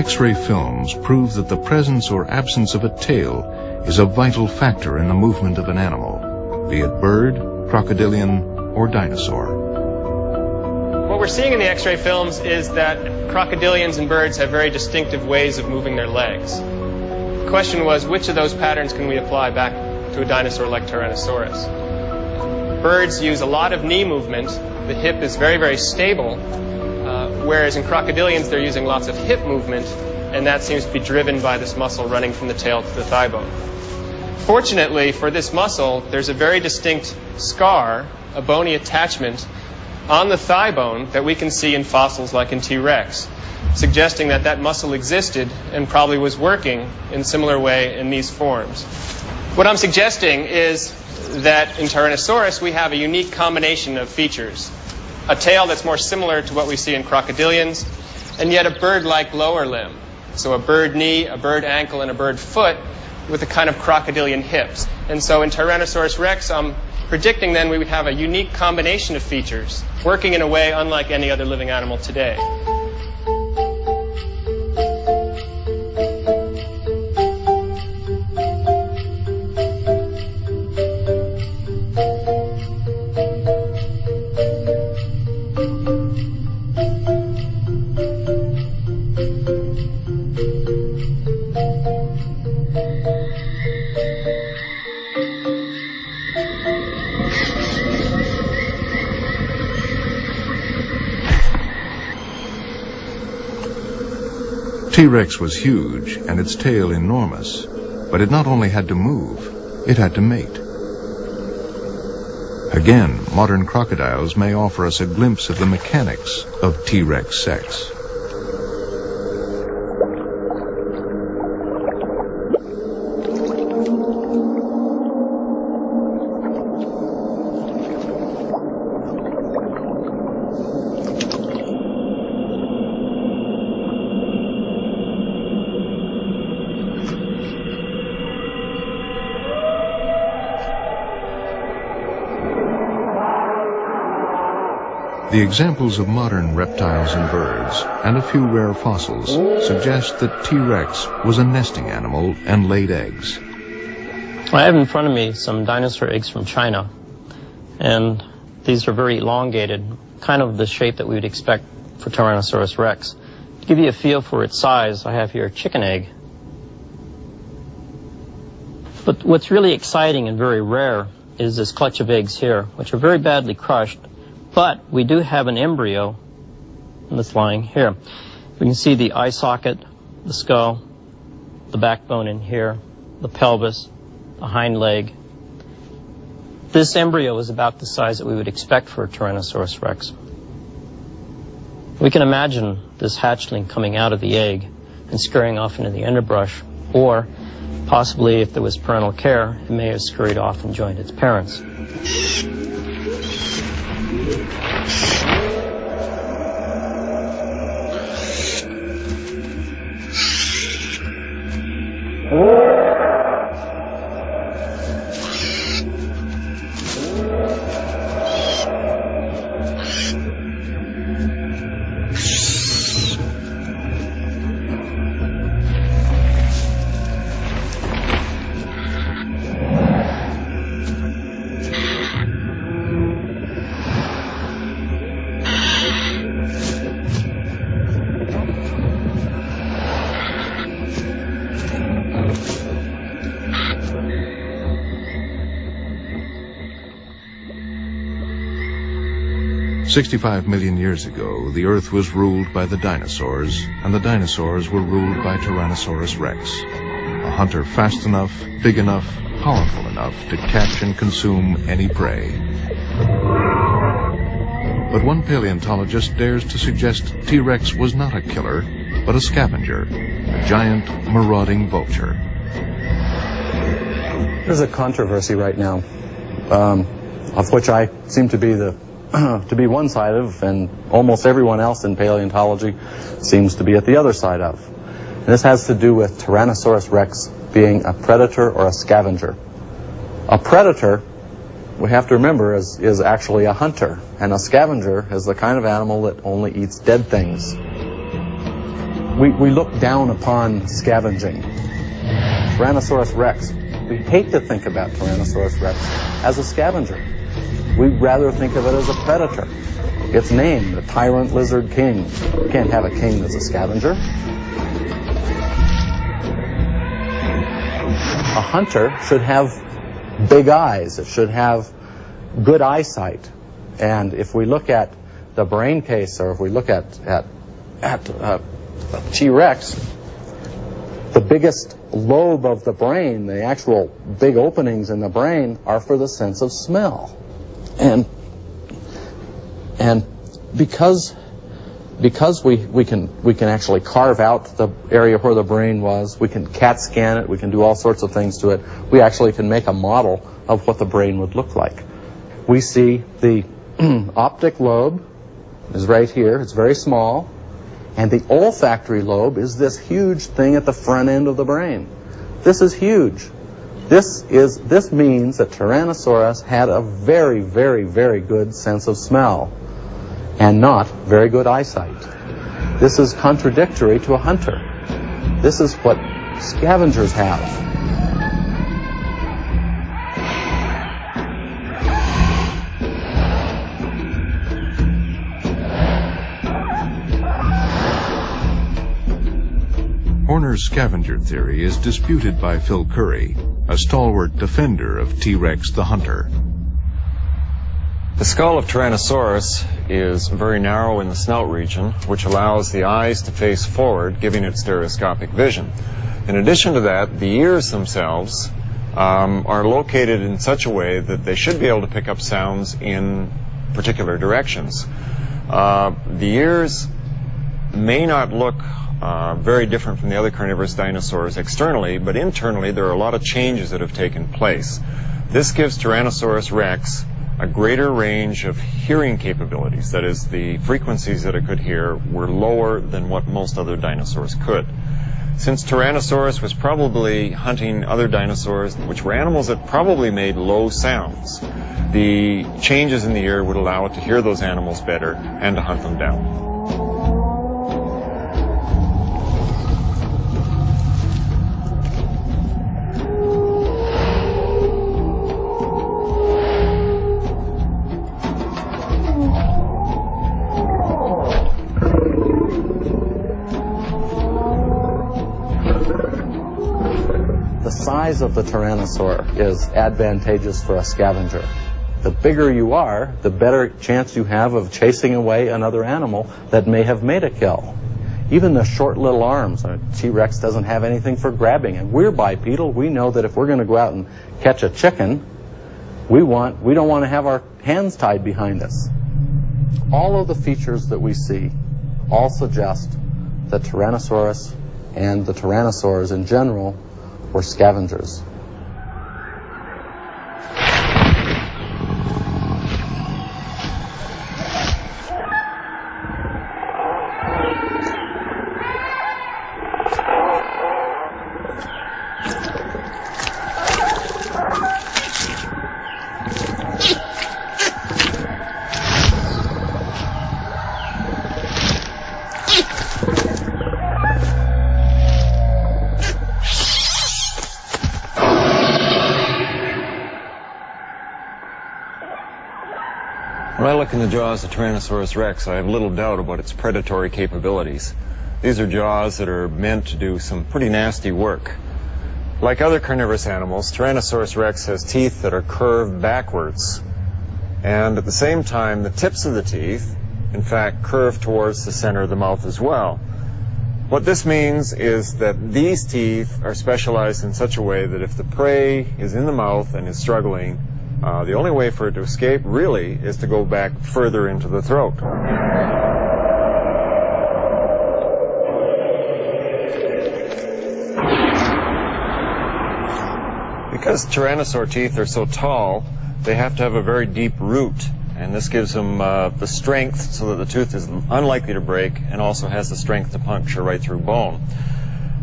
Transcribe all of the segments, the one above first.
X-ray films prove that the presence or absence of a tail is a vital factor in the movement of an animal, be it bird, crocodilian, or dinosaur. What we're seeing in the X-ray films is that crocodilians and birds have very distinctive ways of moving their legs. The question was, which of those patterns can we apply back to a dinosaur like Tyrannosaurus? Birds use a lot of knee movement. The hip is very, very stable, whereas in crocodilians they're using lots of hip movement, and that seems to be driven by this muscle running from the tail to the thigh bone. Fortunately for this muscle, there's a very distinct scar, a bony attachment, on the thigh bone that we can see in fossils like in T-Rex, suggesting that that muscle existed and probably was working in a similar way in these forms. What I'm suggesting is that in Tyrannosaurus we have a unique combination of features. A tail that's more similar to what we see in crocodilians, and yet a bird-like lower limb. So a bird knee, a bird ankle, and a bird foot with a kind of crocodilian hips. And so in Tyrannosaurus rex, I'm predicting then we would have a unique combination of features, working in a way unlike any other living animal today. T-Rex was huge and its tail enormous, but it not only had to move, it had to mate. Again, modern crocodiles may offer us a glimpse of the mechanics of T-Rex sex. The examples of modern reptiles and birds, and a few rare fossils, suggest that T-Rex was a nesting animal and laid eggs. I have in front of me some dinosaur eggs from China, and these are very elongated, kind of the shape that we would expect for Tyrannosaurus rex. To give you a feel for its size, I have here a chicken egg. But what's really exciting and very rare is this clutch of eggs here, which are very badly crushed. But we do have an embryo that's lying here. We can see the eye socket, the skull, the backbone in here, the pelvis, the hind leg. This embryo is about the size that we would expect for a Tyrannosaurus rex. We can imagine this hatchling coming out of the egg and scurrying off into the underbrush, or possibly if there was parental care, it may have scurried off and joined its parents. "65 million years ago, the Earth was ruled by the dinosaurs, and the dinosaurs were ruled by Tyrannosaurus rex, a hunter fast enough, big enough, powerful enough to catch and consume any prey. But one paleontologist dares to suggest T-Rex was not a killer, but a scavenger, a giant marauding vulture. There's a controversy right now, of which I seem to be one side of, and almost everyone else in paleontology seems to be at the other side of. And this has to do with Tyrannosaurus rex being a predator or a scavenger. A predator, we have to remember, is actually a hunter, and a scavenger is the kind of animal that only eats dead things. we look down upon scavenging. Tyrannosaurus rex, we hate to think about Tyrannosaurus rex as a scavenger. We'd rather think of it as a predator. Its name, the Tyrant Lizard King. You can't have a king that's a scavenger. A hunter should have big eyes. It should have good eyesight. And if we look at the brain case, or if we look at T-Rex, the biggest lobe of the brain, the actual big openings in the brain, are for the sense of smell. And because we can actually carve out the area where the brain was, we can CAT scan it, we can do all sorts of things to it, we actually can make a model of what the brain would look like. We see the optic lobe is right here, it's very small, and the olfactory lobe is this huge thing at the front end of the brain. This is huge. This means that Tyrannosaurus had a very, very, very good sense of smell and not very good eyesight. This is contradictory to a hunter. This is what scavengers have. Horner's scavenger theory is disputed by Phil Curry, a stalwart defender of T-Rex the hunter. The skull of Tyrannosaurus is very narrow in the snout region, which allows the eyes to face forward, giving it stereoscopic vision. In addition to that, the ears themselves are located in such a way that they should be able to pick up sounds in particular directions. The ears may not look very different from the other carnivorous dinosaurs externally, but internally there are a lot of changes that have taken place. This gives Tyrannosaurus rex a greater range of hearing capabilities. That is, the frequencies that it could hear were lower than what most other dinosaurs could. Since Tyrannosaurus was probably hunting other dinosaurs, which were animals that probably made low sounds, the changes in the ear would allow it to hear those animals better and to hunt them down. The size of the Tyrannosaur is advantageous for a scavenger. The bigger you are, the better chance you have of chasing away another animal that may have made a kill. Even the short little arms. T-Rex doesn't have anything for grabbing, and we're bipedal. We know that if we're going to go out and catch a chicken, we don't want to have our hands tied behind us. All of the features that we see all suggest that Tyrannosaurus and the tyrannosaurs in general were scavengers. When I look in the jaws of Tyrannosaurus rex, I have little doubt about its predatory capabilities. These are jaws that are meant to do some pretty nasty work. Like other carnivorous animals, Tyrannosaurus rex has teeth that are curved backwards. And at the same time, the tips of the teeth, in fact, curve towards the center of the mouth as well. What this means is that these teeth are specialized in such a way that if the prey is in the mouth and is struggling, the only way for it to escape, really, is to go back further into the throat. Because tyrannosaur teeth are so tall, they have to have a very deep root, and this gives them the strength so that the tooth is unlikely to break and also has the strength to puncture right through bone.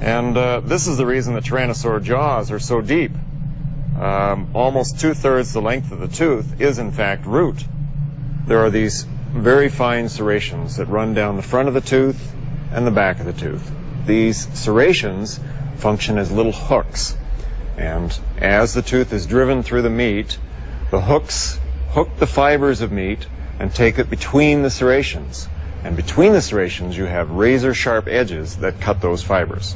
And this is the reason the tyrannosaur jaws are so deep. Almost 2/3 the length of the tooth is in fact root. There are these very fine serrations that run down the front of the tooth and the back of the tooth. These serrations function as little hooks, and as the tooth is driven through the meat, the hooks hook the fibers of meat and take it between the serrations. And between the serrations you have razor-sharp edges that cut those fibers.